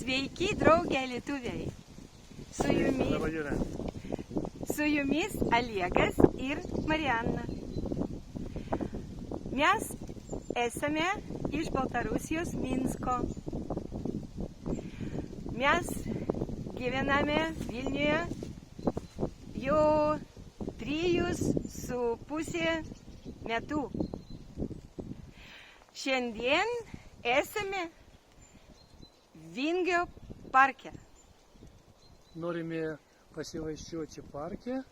Sveiki, drauge lietuviai. Su jumis Olegas ir Mariana. Mes esame iš Baltarusijos Minsko. Mes gyvename Vilniuje jau 3,5 metų. Šiandien esame Vingio parke. Norime pasivaikščioti parke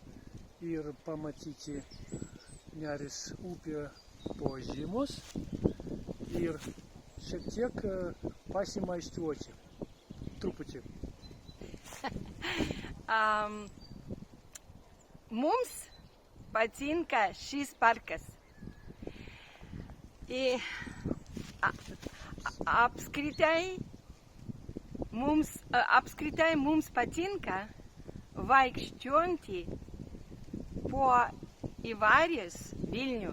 ir pamatyti Neris upę požymus ir šiek tiek pasimaiščiuoti. Truputį. Mums patinka šis parkas. Apskritai mums patinka vaikščioti po įvairius Vilnių.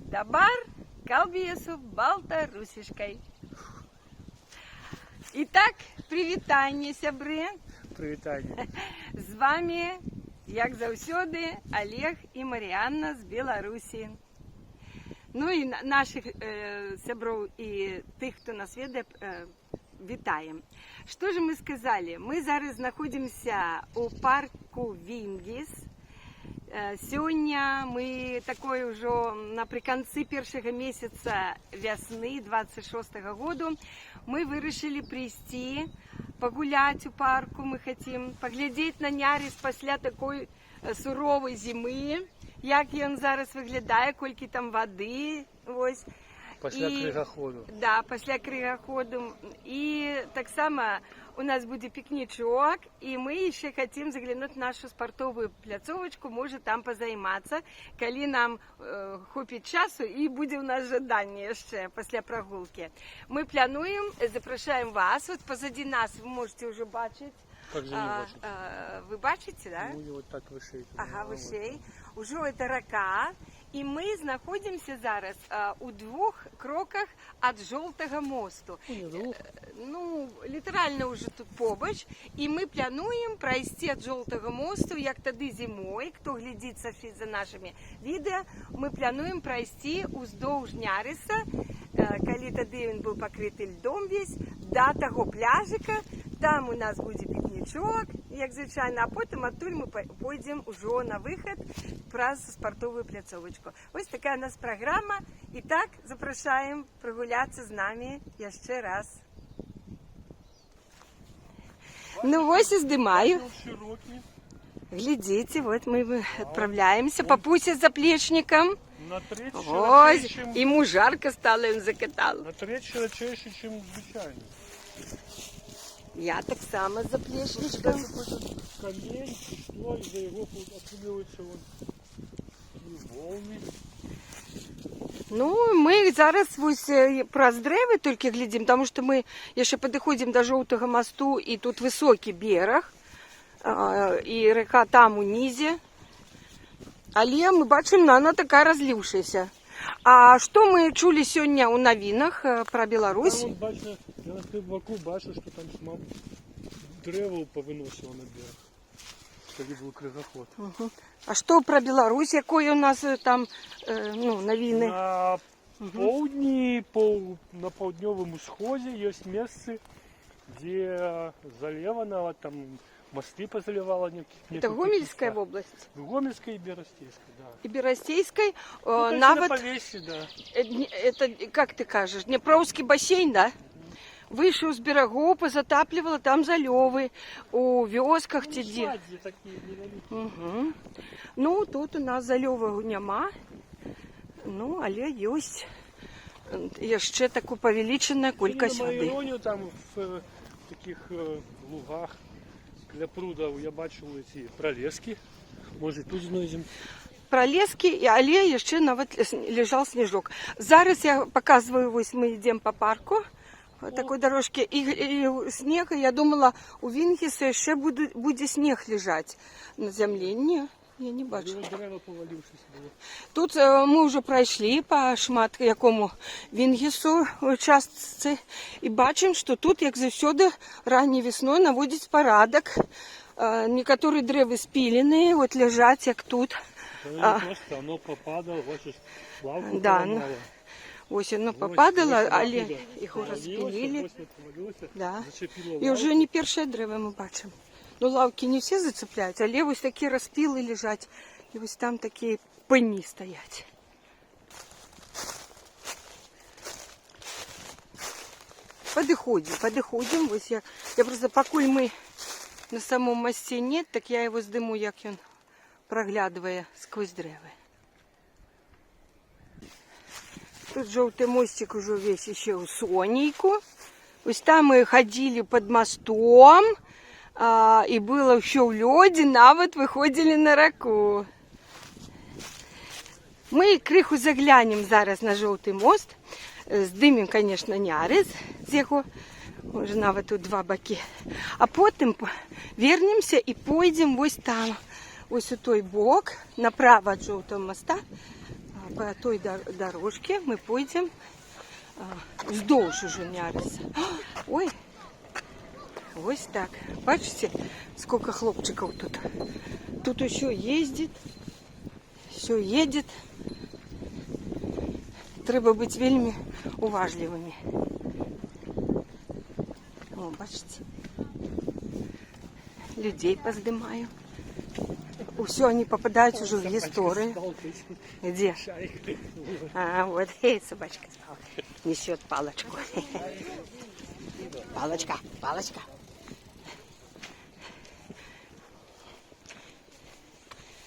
Dabar kalbėsiu baltarusiškai. Итак, привітання, сябри. Привітання. З вами, як завсюди, Олег і Маріанна з Білорусі. Ну і наших сябров і тих, хто нас веде, вітаємо. Що ж ми сказали? Ми зараз знаходимося у парку Вінгіс. Сьогодні ми такой уже наприкінці першого місяця весни 26-го году мы вирішили прийти, погулять у парку, мы хотим поглядеть на Нярис після такої сурової зими, як він зараз виглядає, скільки там води, ось. Після кригаходу. Да, після кригаходу. І так само у нас буде пікнічок, і ми ще хочемо заглянути в нашу спортову пляцовочку, може там позайматися, коли нам хопить часу і буде у нас жадання ще після прогулки. Ми плануємо, запрошуємо вас, от позади нас ви можете вже бачити. Как же не бачите? Вы бачите, да? Ну, вот так вышей. Ага, вышей. Уже это рака. І ми знаходимося зараз у 2 кроках від Жовтого мосту. Ну, літерально вже тут побач. І ми плануємо пройти від Жовтого мосту, як тоді зимою, хто глядить за нашими відео, ми плануємо пройти уздовж Няриса, коли тоді він був покритий льдом весь, до того пляжика. Там у нас буде пікнічок, як звичайно, а потім оттуль ми пойдемо уже на вихід праз спортову пляцовочку. Ось така у нас програма. І так, запрошуємо прогулятися з нами ще раз. Ну ось і здимаю. Глядите, вот мы отправляемся. Папуся с заплечником. Ось, ему жарко стало, он закатал. На треть широчайше, чем звичайно. Я так само з заплечничком. Камень, что, из-за его отпугиваются и волны. Ну, ми зараз ось про древи тільки глядимо, тому що ми ще підходимо до Жовтого мосту, і тут високий берег, і река там унизі. Але ми бачимо, вона така розлившаяся. А що ми чули сьогодні у новинах про Білорусь? Там, бачу, я на стрибаку бачу, що там дерева повиносило на берег, коли був кригоход. Угу. А що про Білорусь, якої у нас там новини? На поўдні, на паўднёвым усходзе есть месцы, где заливано, там мосты позаливало. Это Гомельская область? Гомельская и Беростейская, да. И Беростейской, Ну, навод, на Полесье, да. это, как ты кажешь, Днепровский бассейн, да? Выше с берегов позатапливало, там залевы, у вёсках Ну, ці. такие невеликие. Угу. Ну, тут у нас залёву нема, ну, але ёсць яшчэ таку павелічаная колькасць На воды. Майроне, там в таких лугах для прудов я бачу эти пролески. Может, тут знойдем. Пролески, але яшчэ нават лежал снежок. Зараз я показываю, вось мы идем по парку, по такой дорожке, и снег, я думала, у Вінгіса яшчэ будзе снег лежать на земле. Не, Я не бачу. Дерева повалившись було. Тут ми вже пройшли по шмат якому Вінгісу участці і бачимо, що тут, як завсюди, ранньою весною наводять порядок. Некоторі дерева спілені, от лежать, як тут. Воно не просто, воно попадало, бачиш, лавку Да, поламало. Ось воно попадало, ось але оттуда його повалилося, розпилили. ось повалилося, Да. зачепило І вже лавку. не перше дерево ми бачимо. Ну, лавки не всі зацепляють, але ось такі розпіли лежать. І ось там такі пені стоять. Подиходимо. Ось я просто, поки ми на самому мості нет, так я його здиму, як він проглядує сквозь дерева. Тут жовтий мостик уже весь ще у сонейку. Ось там ми ходили під мостом, і було ще в льоді, навіть виходили на раку. Ми криху заглянемо зараз на жовтий мост. Здимемо, звісно, нярис з його, може навіть тут два боки. А потім вернемося і пойдемо ось там, ось у той бок, направо від жовтого моста, по той дорожці ми пойдемо вздовж уже няриса. Ой, ось так. Бачите, сколько хлопчиков тут. Тут еще ездит, все едет. Треба бути вельми уважливими. О, бачите, людей поздимаю. Все, они попадают уже в историю. Где? А, вот, собачка с палкой. Несет палочку. Палочка.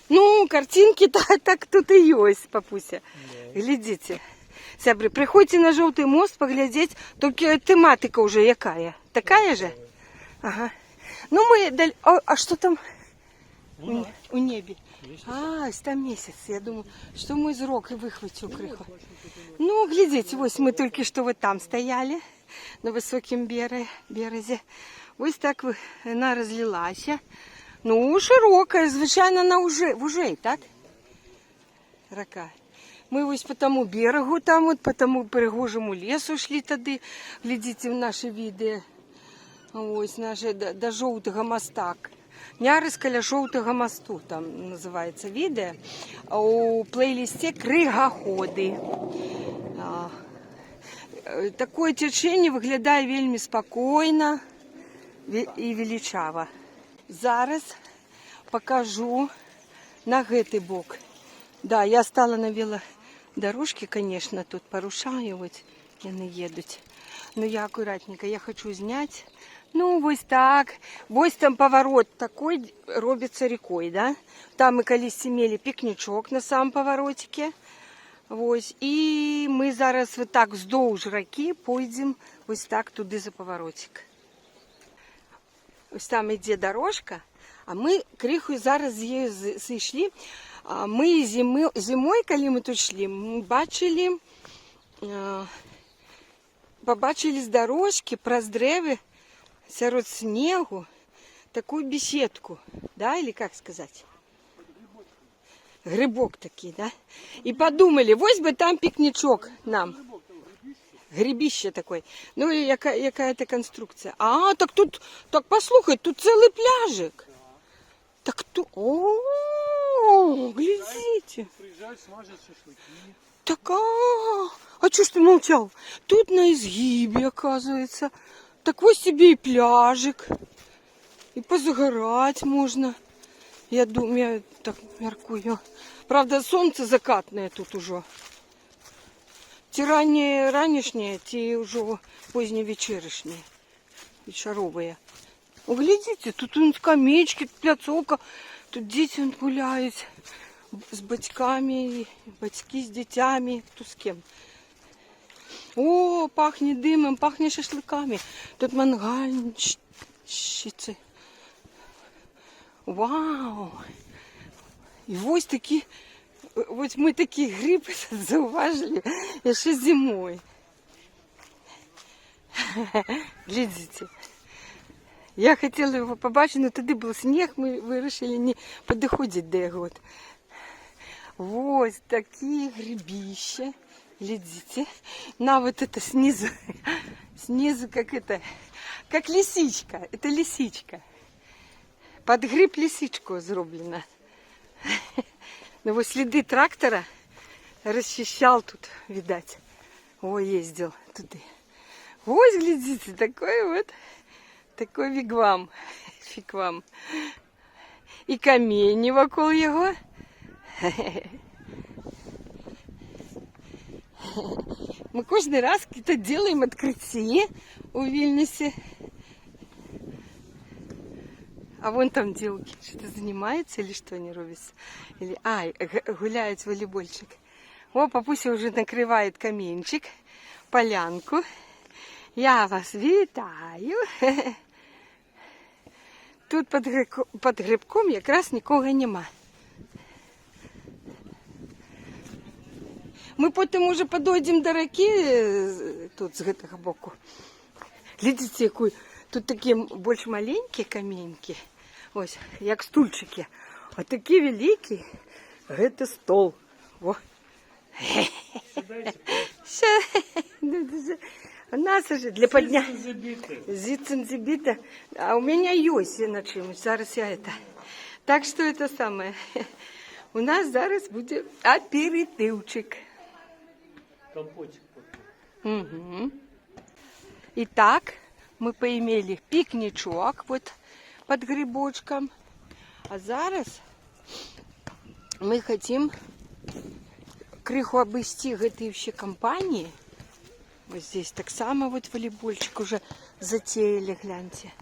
Ну, картинки так тут и есть, папуся. Глядите. Сябры, приходите на Желтый мост поглядеть, только тематика уже якая? Такая же? Ага. Ну, мы... А что там у небе? Там месяц. Я думаю, что мой зрок и выхватил крыху. Ну, глядите, вот мы только что вот там стояли, на высоком березе. Ось так она разлилась. Ну, широкая, звичайно, она уже, так? Рака. Ми ось по тому берегу, там от, по тому перегожому лісу йшли тоді. Глядите в наші відео. Ось наше до Жовтого моста. Нярис біля Жовтого мосту, там називається відео. У плейлисті «Кригаходи». Таке течення виглядає вельми спокійно і величаво. Зараз покажу на гэтый бок. Да, я стала на велодорожке, конечно, тут порушаю, вот яны едут. Но я аккуратненько, я хочу снять. Ну, вот так. Вот там поворот такой робится рекой, да? Там мы колись имели пикничок на самом поворотике. Вот. И мы зараз вот так вздовж раки пойдем вот так туди за поворотик. Ось там іде дорожка, а ми криху зараз з нею зійшли. Ми зимою, коли ми тут йшли, ми побачили з дорожки, праз древи, серед снігу, таку беседку, да, или как сказать? Грибок такий, да? І подумали, ось би там пікнічок нам. Грибище такое. Ну, яка-то конструкція. А, так тут, так послухай, тут цілий пляжик. Так тут, о, глядите. Приезжают, смажат шашлыки. Так, а что ж ты молчал? Тут на изгибе, оказывается. Так вот себе и пляжик. И позагорать можно. Я думаю, так меркую. Правда, солнце закатное тут уже. Ті ранішні, ті вже пізні вечірішні, вечорові. Глядите, тут скамеечки, пляцовка, тут діти гуляють з батьками, батьки з дітьми, тут з ким. О, пахне димом, пахне шашликами. Тут мангальщиці. Вау! І ось такі... Вот мы такие грибы зауважили, еще зимой. Глядите, Я хотіла його побачити, але тоді був сніг, ми вирішили не підходити до його. Ось такі грибища. Глядите. На вот это снизу. Снизу как это. Как лисичка. Это лисичка. Под гриб лисичку зроблено. Ну вот следы трактора расчищал тут, видать. Ой, ездил туда. Ось, глядите, такой вигвам. Фигвам. И камень вокруг его. Мы каждый раз какие-то делаем открытие у Вильнюсе. А вон там девушки что-то занимаются или что они робят? Или, гуляют в волейбольчик. О, папуся уже накрывает каменчик, полянку. Я вас вітаю. Тут под грибком якраз нікого нема. Ми потім уже підійдемо до реки, тут з гэтага боку. Глядите, який тут такі більш маленькі каменьки, ось, як стульчики. А такі великі, гэта стол. Во. У нас уже для подня. Зицин забита. А у меня есть на чимось. Зараз я это. Так что это самое. У нас зараз будет аперитивчик. Компотик. Угу. Итак, мы поимели пикничок вот под грибочком. А зараз мы хотим крыху обойсти гэтай ще компании. Вот здесь так само вот волейбольчик уже затеяли, гляньте.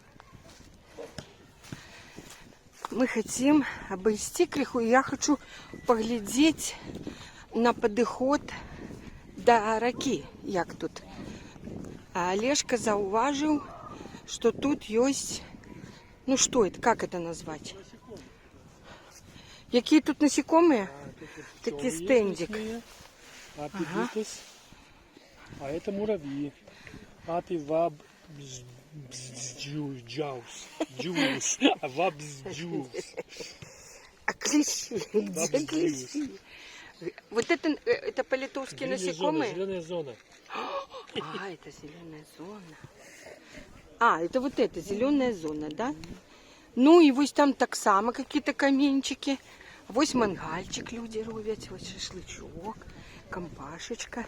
Мы хотим обойсти крыху, и я хочу поглядеть на подыход до раки, як тут. А Олежка зауважил, что тут есть, ну что это, как это назвать? Какие тут насекомые? Такие стендик. Апидитус. А это муравьи. Апиваб джаус. Джус. Вабсджус. А клещи? Где клещи? Вот это по-литовски насекомые? Зеленая зона. А, это зеленая зона. А, это вот это, зеленая зона, да? Ну и вот там так само какие-то каменчики. Вот мангальчик люди робят, вот шашлычок, компашечка.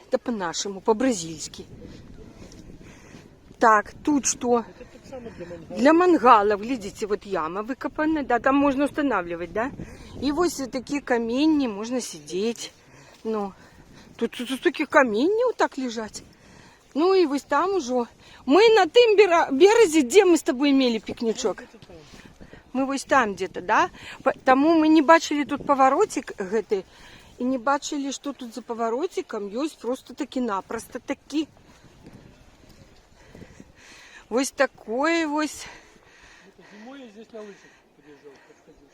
Это по-нашему, по-бразильски. Так, тут что? Для мангалов, глядите, вот яма выкопана, да, там можно устанавливать, да? И вот такие камни, можно сидеть. Ну, тут такие камни вот так лежать. Ну и вот там уже. Мы на тем березе, где мы с тобой имели пикничок? Мы вот там где-то, да? Тому мы не бачили тут поворотик гэты. И не бачили, что тут за поворотиком есть просто таки-напросто таки. Вот такое вот. Зимой я здесь на лыжах подъезжал, подходил.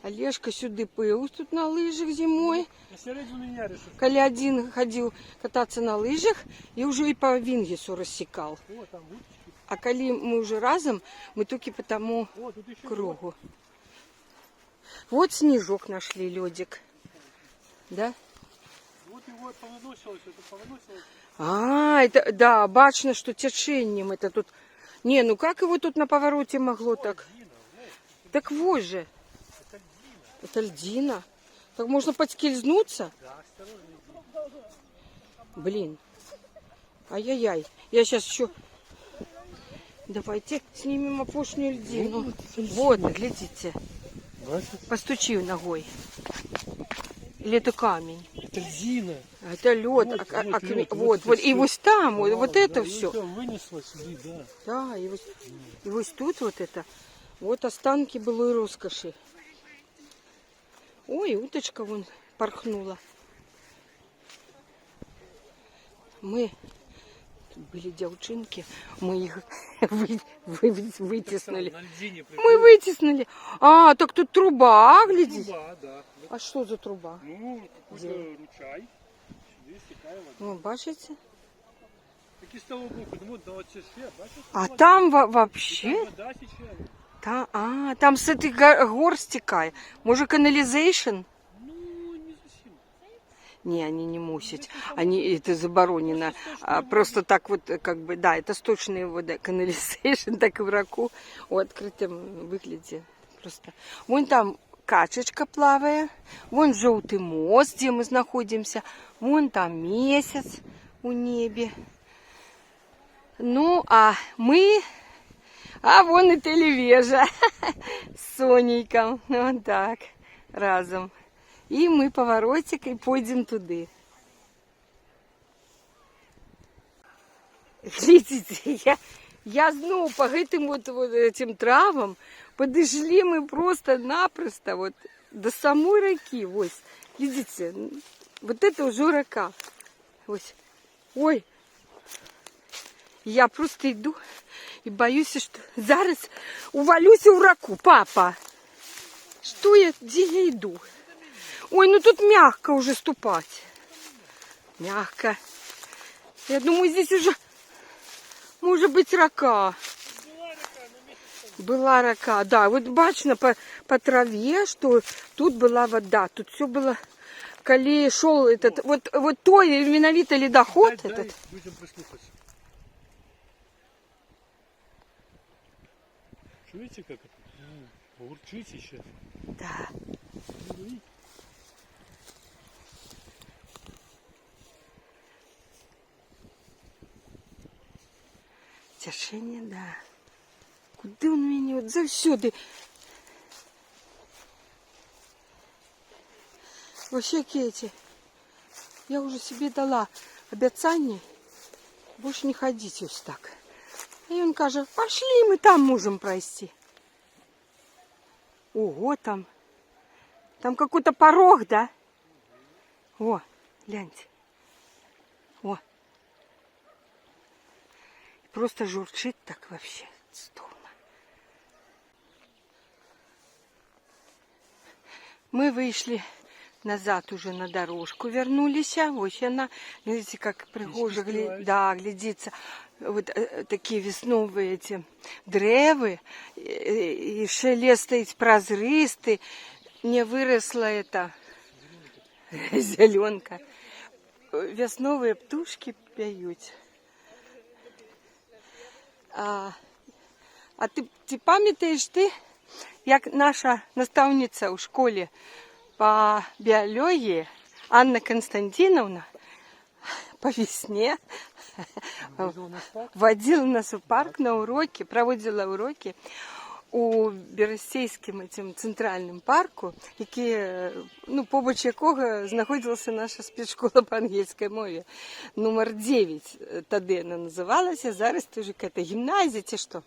Олежка сюда пыл тут на лыжах зимой. Я середину меня решил. Коля один ходил кататься на лыжах и уже и по Вингесу рассекал. О, там уточки. А коли мы уже разом, мы только по тому О, тут еще кругу. Вот снежок нашли, ледик. Да? Вот его повыносилось, это повыносилось. А, это, да, бачно, что течением это тут. Не, ну как его тут на повороте могло так? Так вот же. Это льдина. Так можно подскользнуться? Да, осторожнее. Блин. Ай-яй-яй. Я сейчас еще... Давайте снимем опушную льдину. Вот, глядите. Постучи ногой. Или это камень? Это льдина. Это лед. Вот. И вот там, вот это да, все. Вынесло сюда, да. Да, и вот тут вот это. Вот останки былой роскоши. Ой, уточка вон порхнула. Мы тут были девчонки, мы их вытеснули. На льдине Мы вытеснули. А, так тут труба, глядите. Труба, да. А что за труба? Ну, какой-то ручай. Здесь такая вода. О, бачите? тільки з того боку, ну от оце ще, бачиш? А там вообще? Там вода тече. Там с этой гор стекает. Может, канализейшн? Ну, не зовсім. Не, они не мусить. Они, это заборонено. Просто так вот, как бы, да, это сточные воды. Канализейшн, так и в раку. В открытом выгляде. Просто. Вон там качечка плавает. Вон желтый мост, где мы находимся. Вон там месяц у небе. Ну, а мы... А вон и телевежа с Сонейком. Вот так, разом. І ми поворотик і пойдемо туди. Видите, я знову по этим вот этим травам подошли мы просто-напросто вот до самой реки. Ось, видите, вот это уже река. Ось. Ой, я просто иду и боюсь, что зараз увалюсь в раку. Папа, что я, где я иду? Ой, ну тут мягко уже ступать. Мягко. Я думаю, здесь уже может быть рака. Была рака, да. Вот бачно по траве, что тут была вода. Тут все было, коли шел этот, вот той виновитый ледоход Дай, этот. людям прислухаться. Чуете, как это? Урчит еще. Да. Тяжение, да. Куди он мені от завсюди? Вообще, Кеті, я уже себе дала обіцяння больше не ходить ось так. И он каже, пошли, мы там можем пройти. Ого, там какой-то порог, да? О, гляньте. О. Просто журчит так вообще. Здорово. Мы вышли назад уже на дорожку, вернулись. Ось она, видите, как пригожа глядится. Вот такие весновые эти древы, и шелест стоит прозрыстый, не выросла эта зеленка. Весновые птушки поют. А ти пам'ятаєш як наша наставниця у школі по біології Анна Константиновна по весне водила нас в парк на уроки, проводила уроки у Берестейському центральному парку, побач якого знаходилася наша спецшкола по англійській мові. Номер 9 тоді вона називалася, зараз це вже якась гімназія чи що.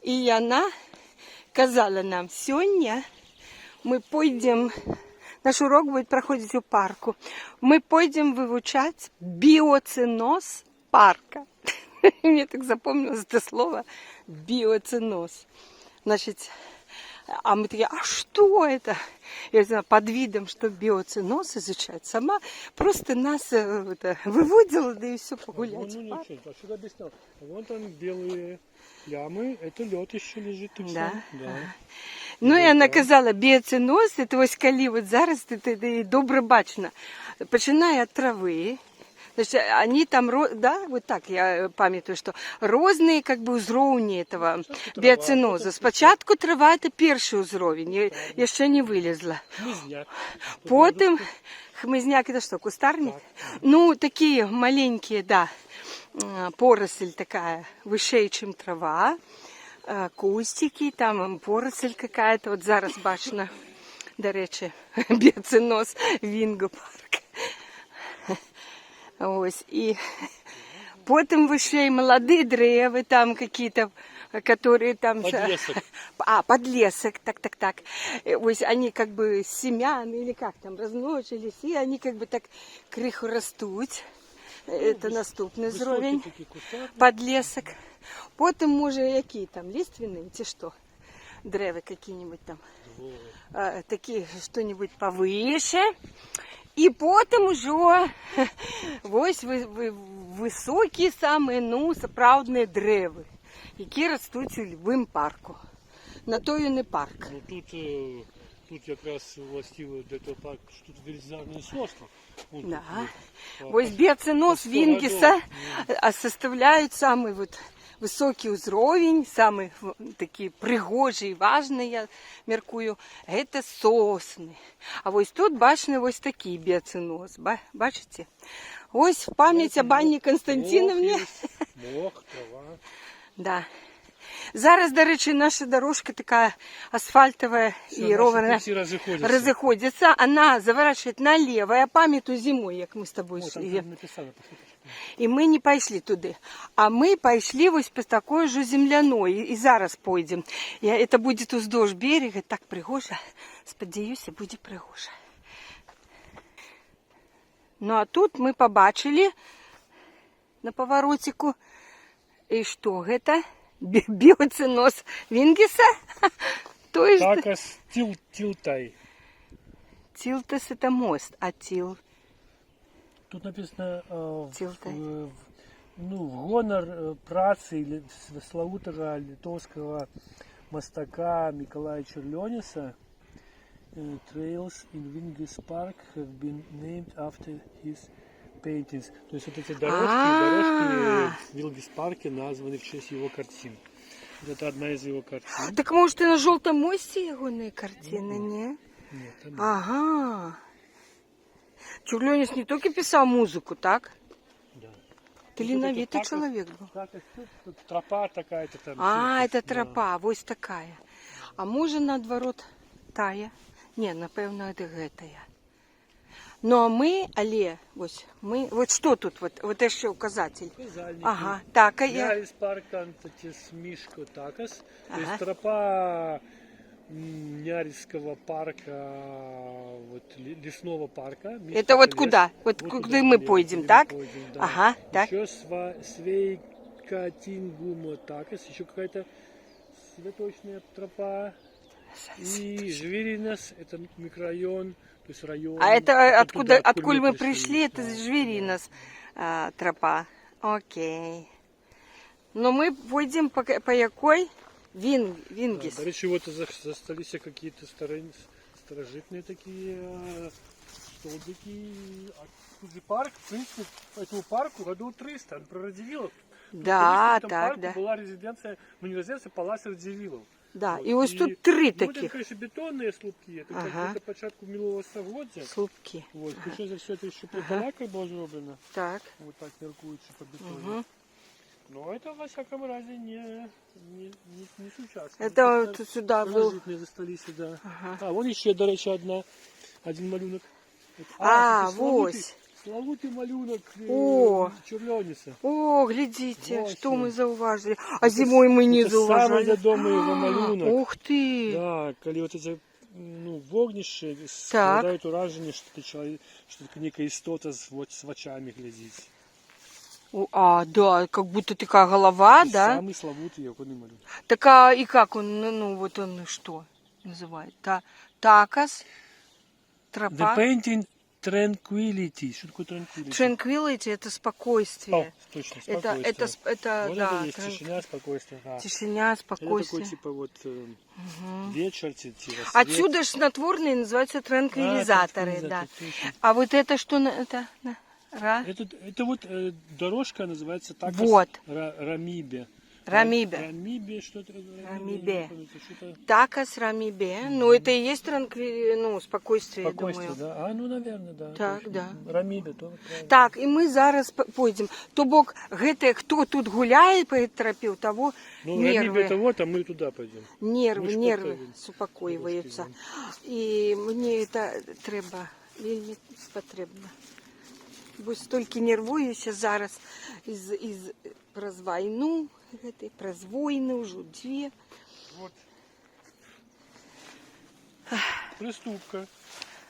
І вона казала нам, сьогодні ми підемо, наш урок буде проходити у парку, ми підемо вивчати біоценоз парка. Мне так запомнилось это слово биоценоз. Значит, а мы такие, а что это? Я знаю, под видом, что биоценоз изучать, сама просто нас выводила, да и все погулять. Ну ничего, а что объяснял? Вон там белые ямы, это лед еще лежит. Да. Да. Ну і вона казала, біоценоз, це ось коли от зараз добре бачно. Починає від трави. Значит, они там, да, вот так я памятаю, что разные как бы узровни этого біоценозу. Спочатку трава – це перший узровень, я ще не вилізла. Хмизняк. Потім, хмизняк – это что, кустарник? Ну, такие маленькие, да, поросль такая, выше, чем трава, кустики, там поросль какая-то, вот зараз бачно, до речі, біоценоз Вінго парк. Ось, і потім вийшли і молоді дерева, там какие-то, которые там... Подлесок. Подлесок, так. Ось, они как бы семян, или как там, размножились, и они как бы так криху растуть. Это наступний зровень. Подлесок. Потім, може, які там, лиственные, ці що? Дерева какие-нибудь там. Такие, что-нибудь повыше. І потім уже ось високі саме, ну, справжні дерева, які ростуть у любому парку. На то і не парк. Ну тут якраз властиво для того парку, що тут вирізане сосна. Вон Да. тут Ось біоценоз по 100 Вінгіса годов. составляють самий вот високий уровень, самый такий пригожий, важний, я міркую, це сосни. А ось тут, бачите, ось такий біоценоз. Бачите? Ось в пам'ять об Анні Константиновні. Мох, трава. Да. Зараз, до речі, наша дорожка така асфальтова і ровна Всі розходяться. розходится. Она заворачивает налево. Я пам'ятаю зимою, як ми з тобою О, там йшли. написано. І ми не пішли туди. А ми пішли ось по такой же земляной. І зараз пойдемо. Це буде уздовж берега. Так пригоже. Сподіваюся, буде пригоже. Ну а тут ми побачили на поворотику. І що це? Біоценоз Вінгіса? То есть... Такас Тилтай. Тилтес это мост, а Тил... Тут написано Тилтай. в гонор праці славутого литовского мастака Миколая Черлёниса. Trails in Vingis Park have been named after his paintings. То есть вот эти дорожки в Вилгис парке названы в честь его картин. Это одна из его картин. Так может и на желтом мосте его картины, не? Нет, там нет. Ага. Чурлёнис не только писал музыку, так? Да. Талановитый человек был. Так, тут тропа такая-то там. А, это Да. тропа, вот такая. А може наоборот тая? Не, напевно, это гэтая. Ну а мы, але, вот что тут, вот еще указатель. Указальники. Ага, так, а я... Ярис парк Антатис Мишко Такас. То Ага. есть тропа Нярисского парка, вот лесного парка. Мишка Это вот лес. куда? Вот куда мы пойдем, так? Да. Ага, так. Еще Свейкатингумо Такас, еще какая-то цветочная тропа. И Жвиринас, это микрорайон, то есть район. А это туда, откуда мы пришли, это Да. Жвиринас тропа. Окей. Но мы пойдем по якой? Вингис. До речі, вот застались какие-то старожитные такие столбики. А тут же парк, в принципе, по этому парку году 300, он про Радзивиллов. Да, в этом так, парку да. была резиденция, ну не резиденция, палац Радзивиллов. Да, Вот. и вот И, тут три ну, это, таких конечно, бетонные слупки, это Ага. как-то початку минулого століття. слупки. Вот, причем за все это еще при Ага. поляках было зроблено. Так. Вот так меркуется по бетону. Угу. Но это, во всяком разе, не сейчас. Это вот сюда был. Старожитные застались, да. Ага. А, вон еще, до речі, один малюнок. А, це ось. Славутий малюнок О. Черлёниса. О, глядите, Вот что он. мы зауважили. А зимой мы не Это самый зауважали. відомий його малюнок. Ух ты! Да, коли вот эти вогнище Так. складають ураження, що це чоловік, що це некая істота з очами глядить. А, да, как будто такая голова, Це да? самий славутий його малюнок. Так а и как он, ну вот он что называет? Такас, The тропа. painting Tranquility. Что такое Tranquility? Tranquility это спокойствие. О, точно, спокойствие. Это Вот да, это есть тишина, спокойствие. Да. тишина, Это спокойствие. такой типа вот вечер, рассвет. Отсюда ж снотворные называются транквилизаторы, да. Точно. А вот это что? Это Это вот дорожка называется так. Вот. Рамибе. Рамибе. Рамибе, что-то. Рамибе. Что-то. Такас рамибе. Ну это и есть спокойствие, я Спокойствие, думаю. да? А, ну, наверное, да. Так, точно. да. Рамибе, то правильно. Так, і ми зараз пойдемо. То бок, хто тут гуляє по этой тропе, у того Ну, Рамибе нерви, это вот, а мы туда пойдем. Мы ж нерви поки заспокоюються. трошки, І мені це треба, вельми потрібно. Бо стільки нервуюся зараз про війну, про війни вже дві. Вот. Приступка.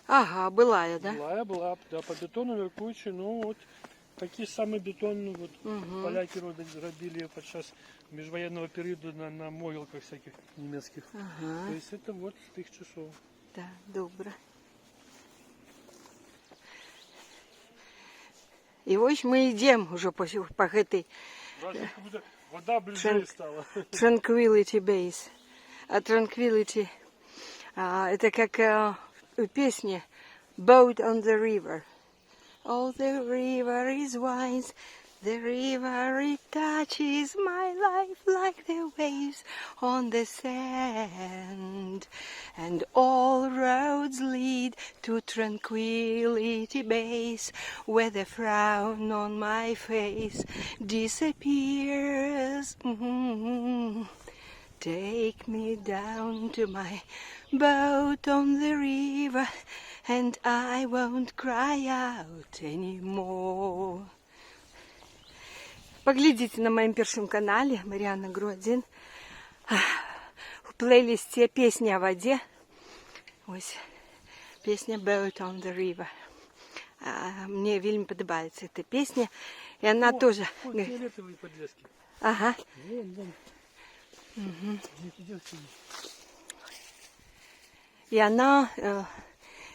Ага, була я, да? Была, да, по бетону меркуючи, ну вот такие самые бетонные вот поляки робили подчас межвоенного периода на могилках всяких немецких. Ага, То есть это вот с тих часов. да, добре. І ось ми йдемо вже по этой Даже как будто вода ближе стала. Tranquility Base. Tranquility. Это как в песне Boat on the River. Oh, the river is wise. The river, it touches my life like the waves on the sand. And all roads lead to Tranquility Base, where the frown on my face disappears. Take me down to my boat on the river, and I won't cry out anymore. Поглядите на моем первом канале Марьяна Гродин. В плейлисте песни о воде. Ось песня Boat on the River. Мне вельми подобается эта песня. И она тоже... Вот фиолетовые подлески. Ага. Вон. Идем сюда. І вона,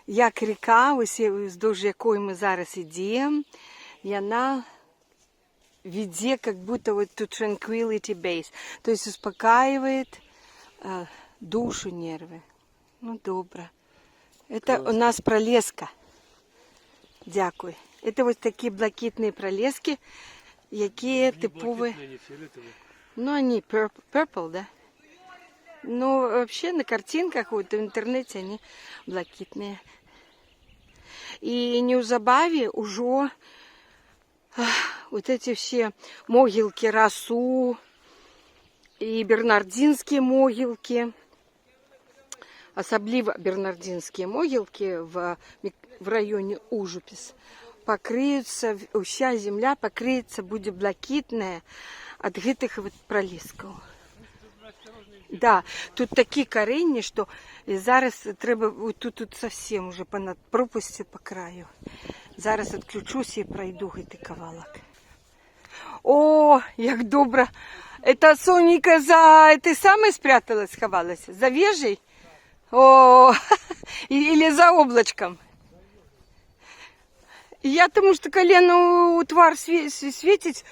як ріка, ось вздовж якої ми зараз ідемо, і вона веде как будто вот to Tranquility Base. То есть успокаивает душу, нервы. Ну, добре. Это у нас пролеска. Дякую. Это вот такие блакитные пролески, які типові. Ну, они purple, да? Но вообще на картинках, вот в интернете они блакитные. И неузабаве уже вот эти все могилки Расу и бернардинские могилки, особливо бернардинские могилки в районе Ужупис, покриются, вся земля покриется, будет блакитная от гэтых вот пролесков. Да, тут такі коріння, що зараз треба, тут совсем уже понад пропасті по краю. Зараз відключуся і пройду гэты кавалок. О, як добре. Это Соніка за этой самой спряталась, сховалась? За вежей? О, или за облачком? Я тому що колено у твар світить,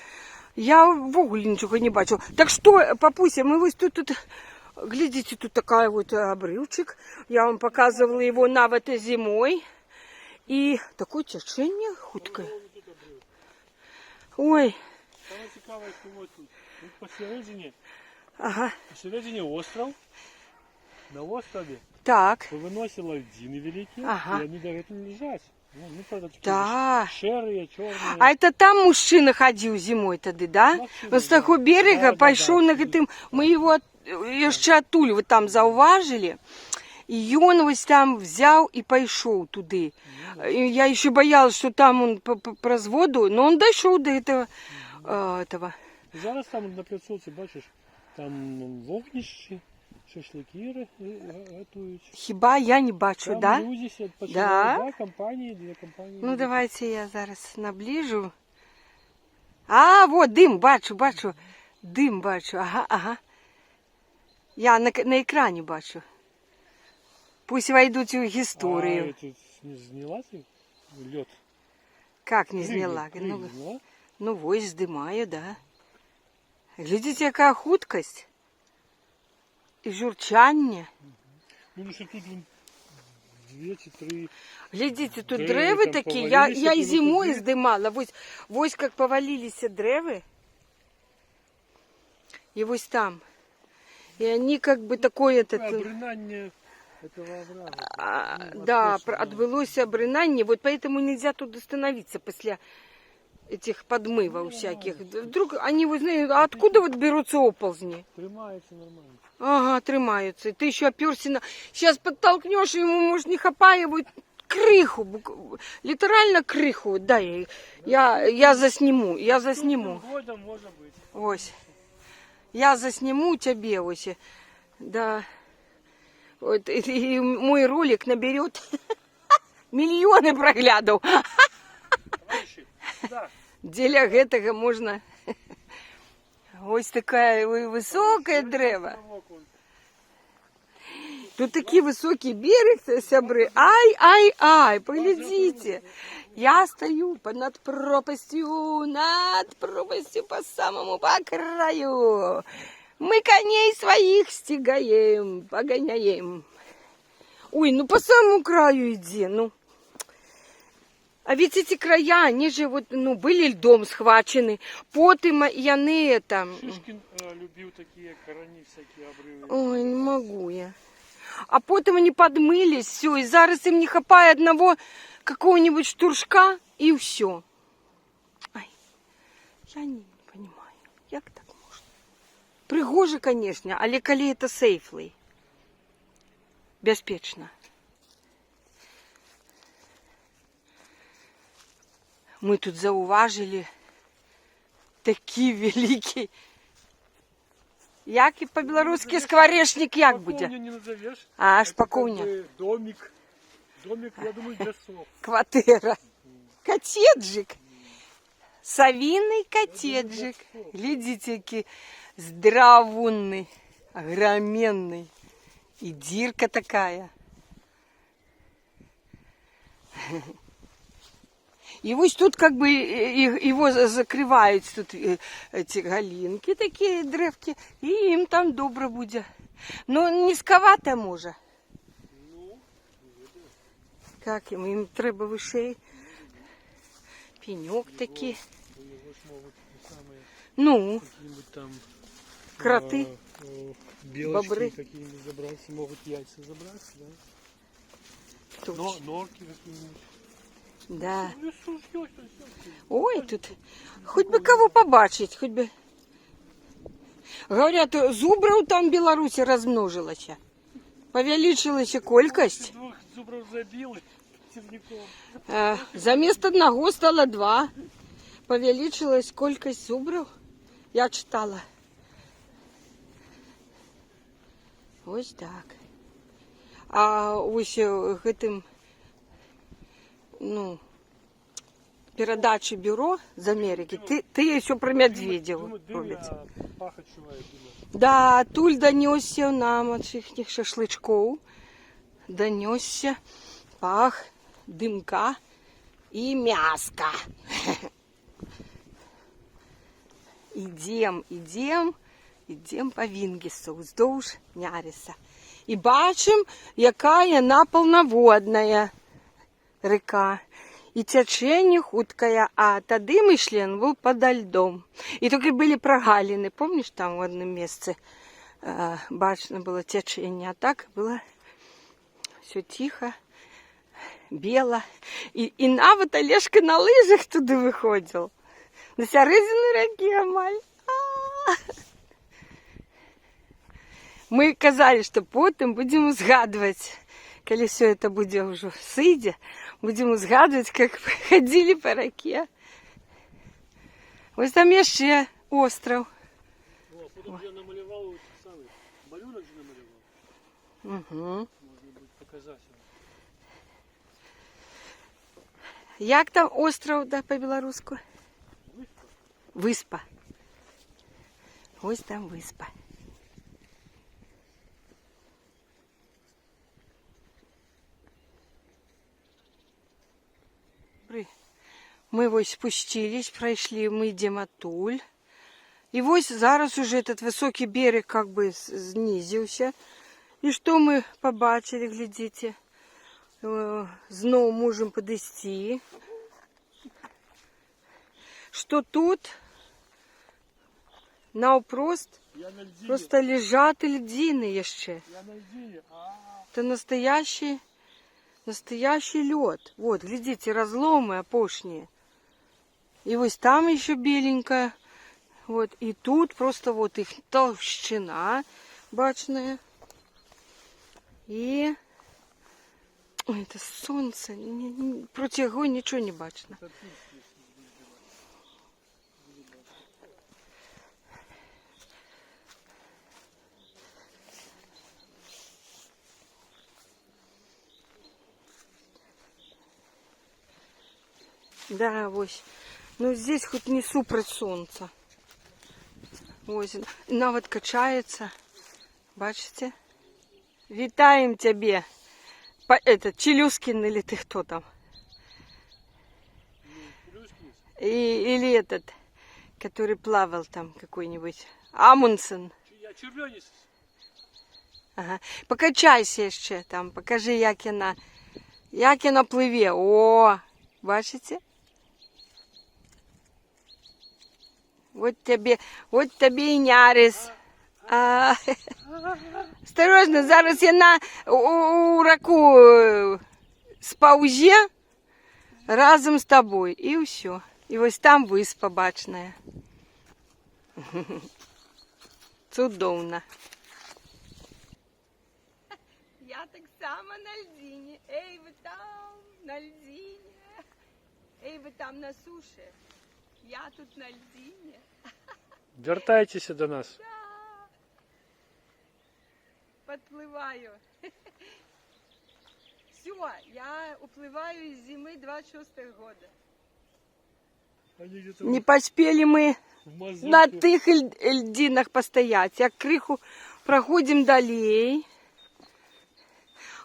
я в огуле ничего не бачу. Так что, папуся, мы вот тут, глядите, тут такая вот обрывчик. Я вам показывала его навод зимой. И такое течение хуткое. Ой. Самое цікаве, що вот тут. Тут посередине, Ага. посередине остров. На острове Так. повыносило льдины великие, Ага. и они до этого лежат. Ну, правда, такие Да. шерые, черные. А это там мужчина ходил зимой тогда, да? Мужчина, Он с того берега да, пошел да. на гэтым. Мы его еще оттуль вот там зауважили. И он вот там взял и пошел туды. И я еще боялась, что там он по разводу, но он дошел до этого. этого. Зараз там на пляцовці, бачиш, там вогнищі, шашлики готують. Хіба я не бачу, Там да? люди сидять, Да? починають, да, компанії, для компанії. Ну давайте я зараз наближу. А, вот дим, бачу. Дим бачу, ага. Я на екрані бачу. Пусть войдуть у історію. А тут не зняла ти лед? Как не зняла? Крылья зняла? Ну, ось здимаю, да. Глядите, яка хуткость. І журчання. Ну, що тут вон 2 чи 3. Глядите, тут Древи древи там такі. Я повалилися, і тут зимою туди. здимала. Ось як повалилися древи. І ось там. И они как бы такое... Обринання этого оврага. Да, отбылось обрынание. Вот поэтому нельзя тут остановиться после этих подмывов всяких. Вдруг они, вы знаете, а откуда вот берутся оползни? Тримається нормально. Ага, тримаются. И ты еще оперся на... Сейчас подтолкнешь, ему, может, не хапая, будет крыху. Литерально крыху. Дай, я засниму. Годом може бути. Ось. Я засниму тебе, ось. Да. Вот, и мой ролик наберет миллионы проглядов. Дзеля гэтага можна. Ось такая высокая древа. Тут такий високий берег, сябри. Ай, поглядите. Я стою над пропастью по самому по краю. Мы коней своих стигаем, погоняем. Ой, ну по самому краю иди, ну. А ведь эти края, они же вот, ну, были льдом схвачены. Потом яны это... Шишкин любил такие корони, всякие обрывы. Ой, не могу я. А потом они подмылись, все, и зараз им не хапает одного какого-нибудь штуршка, и все. Ай, я не понимаю, як так можно? Пригоже, конечно, але коли это сейфлый. Беспечно. Мы тут зауважили такий великий. Як і по-белорусски скворечник, як буде? Шпаковню не назовешь. А, Это шпаковня. как бы домик. Домик, я думаю, для сов. Квартира. Котеджик. Совиный котеджик. Глядите, який здоровенный, огроменный. И дирка такая. И вот тут как бы его закрывают, тут эти галинки такие, древки, и им там добро будет. Но низковато може. Как им треба вище. Пенек такий. Его ж могут самые Ну, какие-нибудь там кроты, белочки бобры. какие-нибудь забраться, могут яйца забраться, да? Тут. Но норки какие-нибудь. Да. Ну, слушай, всё. Ой, тут хоть бы кого побачить, хоть бы. Говорят, зубров там в Беларуси размножилось. Повеличилась колькость. Двух зубров забил сорняком. Заместо одного стало два. Повеличилась колькость зубров. Я читала. Ось так. А ось гэтым, ну, передачи бюро з Америки, ты еще про медведів робить. Пах отчуваю, думаю. Да, Туль донесся нам от їхніх шашличков. Донесся пах дымка и мяска. Идем по Вінгісу, вздовж Няриса. І бачимо, яка яна полноводная река. И течение хуткое, а тады Мышлен был подо льдом. И только были прогалины, помнишь, там в одном месте бачно было течение, а так было все тихо, бело. И навод Олежка на лыжах туда выходил. На сярызиной реке Амаль. Мы казали, что потом будем узгадывать, когда все это будет уже сыдя, будем узгадывать, как ходили по реке. Ось там еще остров. О, потім я намалював самий малюнок же намалював. Угу. Можна буде показати. Як там остров, да, по-белорусски? Виспа. Ось там виспа. Мы вот спустились, прошли, мы идем отуль. И вот зараз уже этот высокий берег как бы снизился. И что мы побачили, глядите, знову можем подойти. Что тут навпрост просто лежат льдины еще. Я на льдине. Это настоящий лед. Вот, глядите, разломы опошние. И вот там еще беленькая. Вот, и тут просто вот их толщина бачная. И ой, это солнце. Против его ничего не бачно. Да, ось. Ну здесь хоть не супроть солнца. Ось, навод качается. Бачите? Витаем тебе. Этот, Челюскин или ты кто там? Или этот, который плавал там какой-нибудь. Амундсен. Я червонец. Ага. Покачайся ще там, покажи, як я на пливе. О, бачите? Вот тебе і нярис. Осторожно, зараз я у раку спаўзе разом з тобой. І все. І ось там виспа бачная. Цудовно. Я так само на льдині. Ей, ви там на льдині. Ей, ви там на суші. Я тут на льдині. Вертайтеся до нас. Да. Подплываю. Все, я уплываю из зимы 26-го года. Не поспели мы на тих льдинах постоять. Як криху проходим далей.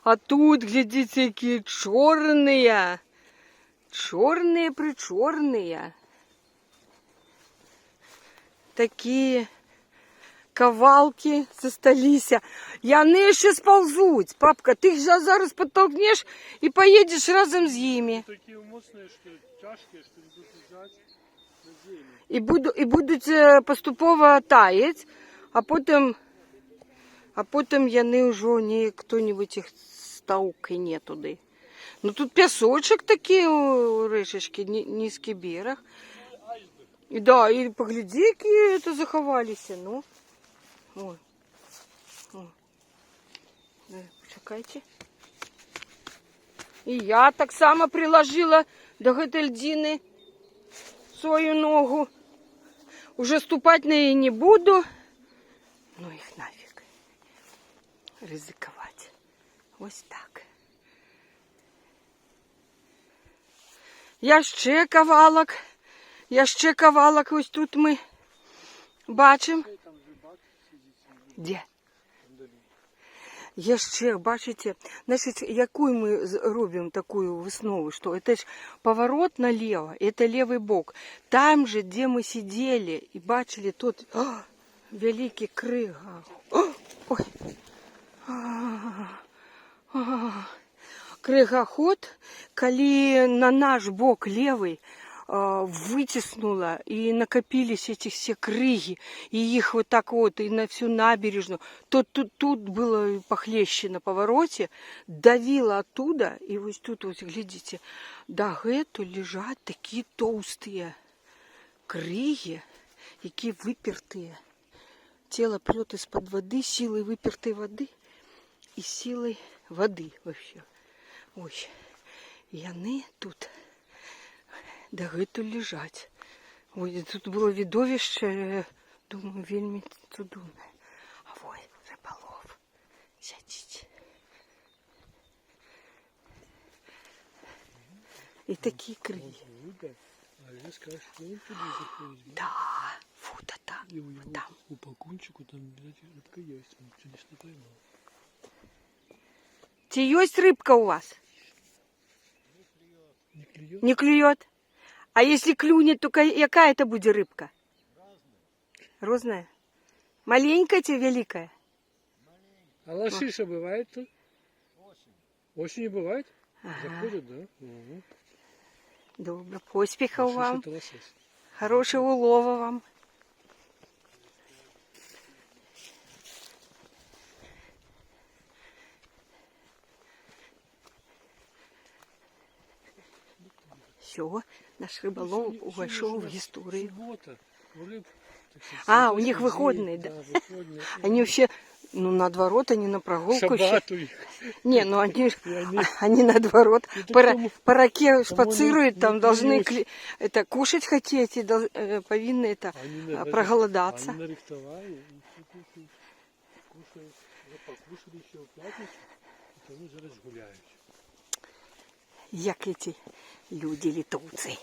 А тут, глядите, какие черные. Черные-причерные. Такие кавалки засталися. Яны ще сползуть. Папка, ти їх зараз підтолкнеш і поїдеш разом з ними. Такі моцні, що тяжкі, що не будуть лежати на землі. І будуть поступово таять, а потім яны вже ніхто-нибудь їх стаукне туди. Ну тут пісочок такий у речечки, низький берег. Да, и погляди, какие это заховались. Ну. Ой. Ой. Почекайте. И я так само приложила до этой льдины свою ногу. Уже ступать на ней не буду. Ну их нафиг. Ризиковать. Вот так. Я ще кавалок ось тут ми бачимо. Де? Я ще, бачите, значить, яку ми робимо таку виснову, що це ж поворот налево, це лівий бок. Там же, де ми сиділи і бачили тот великий крига. Ой. Кригоход, коли на наш бок левый вытеснуло, и накопились эти все крыги, и их вот так вот, и на всю набережную, то тут было похлеще на повороте, давило оттуда, и вот тут вот, глядите, до гэту лежат такие толстые крыги, які выпертые. Тело прет из-под воды, силой выпертой воды и силой воды вообще. Ой, яны тут дагэтуль лежать. Ой, тут было видовище, думаю, вельми цудоўнае. А вой, рыбалов, сядзіць. И такие крылья. Да, вот это, там. У пакунчику там, рыбка есть, он конечно поймал. Ці есть рыбка у вас? Не клюет? Не клюет? А если клюнет, то какая это будет рыбка? Разная. Маленькая тебе, великая? А лошиша бывает тут? Осенью бывает? Ага. Заходят, да? Угу. Добре, поспіхів Лошиша вам. это лосось. Хорошего улова вам. Все, наш рыболов вошел в историю. Суббота. У рыб, так сказать, А, у суббота, них выходные, день, да? выходные. Они вообще, ну, наоборот, они на прогулку. Шаббат у них. Не, ну они, И они- они наоборот, Ну, так по кому- раке кому шпацируют, не там должны клюет. это кушать хотеть и повинны это Они проголодаться. Они нарихтовали, и тут кушают. Вже покушали ще в п'ятницю, і вони зараз гуляють. Як эти люди литовцы.